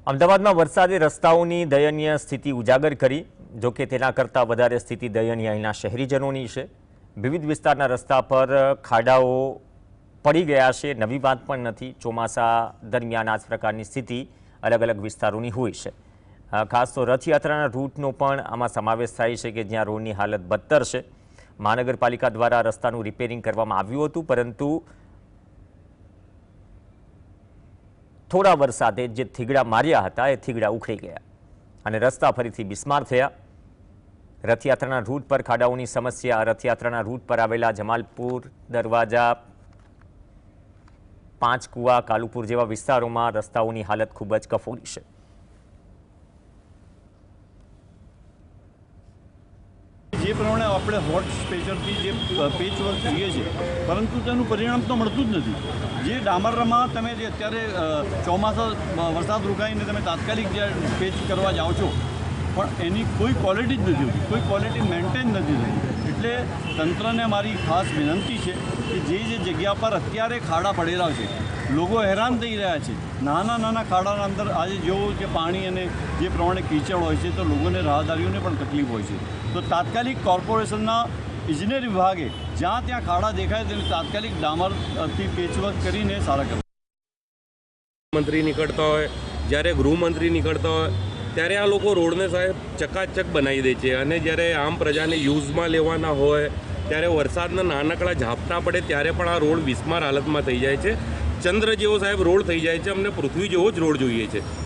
અમદાવાદમાં વરસાદે રસ્તાઓની દયનીય સ્થિતિ ઉજાગર કરી। જોકે તેના કરતાં વધારે સ્થિતિ દયનીય અહીંના શહેરીજનોની છે। વિવિધ વિસ્તારના રસ્તા પર ખાડાઓ પડી ગયા છે। નવી વાત પણ નથી। ચોમાસા દરમિયાન આ જ પ્રકારની સ્થિતિ અલગ અલગ વિસ્તારોની હોય છે। ખાસ તો રથયાત્રાના રૂટનો પણ આમાં સમાવેશ થાય છે કે જ્યાં રોડની હાલત બદતર છે। મહાનગરપાલિકા દ્વારા રસ્તાનું રિપેરિંગ કરવામાં આવ્યું હતું, પરંતુ થોડા વરસાદે જે થીગડા માર્યા હતા એ થીગડા ઉખડી ગયા અને રસ્તા ફરીથી બિસ્માર થયા। રથયાત્રાના રૂટ પર ખાડાઓની સમસ્યા। રથયાત્રાના રૂટ પર આવેલા જમાલપુર દરવાજા, પાંચકુવા, કાલુપુર જેવા વિસ્તારોમાં રસ્તાઓની હાલત ખૂબ જ કફોડી છે। જે પ્રમાણે આપણે હોટ સ્પેચરથી જે પેચ વર્ક કરીએ છીએ, પરંતુ તેનું પરિણામ તો મળતું જ નથી। જે ડામરમાં તમે જે અત્યારે ચોમાસા વરસાદ રોકાઈને તમે તાત્કાલિક જે પેચ કરવા જાઓ છો, પણ એની કોઈ ક્વોલિટી જ નથી હોતી, કોઈ ક્વોલિટી મેન્ટેન નથી થતી। એટલે તંત્રને મારી ખાસ વિનંતી છે કે જે જગ્યા પર અત્યારે ખાડા પડેલા છે, લોકો હેરાન થઈ રહ્યા છે। નાના નાના ખાડાના અંદર આજે જેવું કે પાણી અને જે પ્રમાણે કીચડ હોય છે, તો લોકોને રાહદારીઓને પણ તકલીફ હોય છે। તો તાત્કાલિક કોર્પોરેશનના ઇજનેર વિભાગે જ્યાં ત્યાં ખાડા દેખાય તેને તાત્કાલિક ડામરથી પેચવર્ક કરીને સારા કરવા। મંત્રી નીકળતા હોય, જ્યારે ગૃહમંત્રી નીકળતા હોય, ત્યારે આ લોકો રોડને સાહેબ ચકાચક બનાવી દે છે, અને જ્યારે આમ પ્રજાને યુઝમાં લેવાના હોય ત્યારે વરસાદના નાનકડા ઝાપટા પડે ત્યારે પણ આ રોડ બિસ્માર હાલતમાં થઈ જાય છે। ચંદ્ર જેવો સાહેબ રોડ થઈ જાય છે। અમને પૃથ્વી જેવો જ રોડ જોઈએ છે।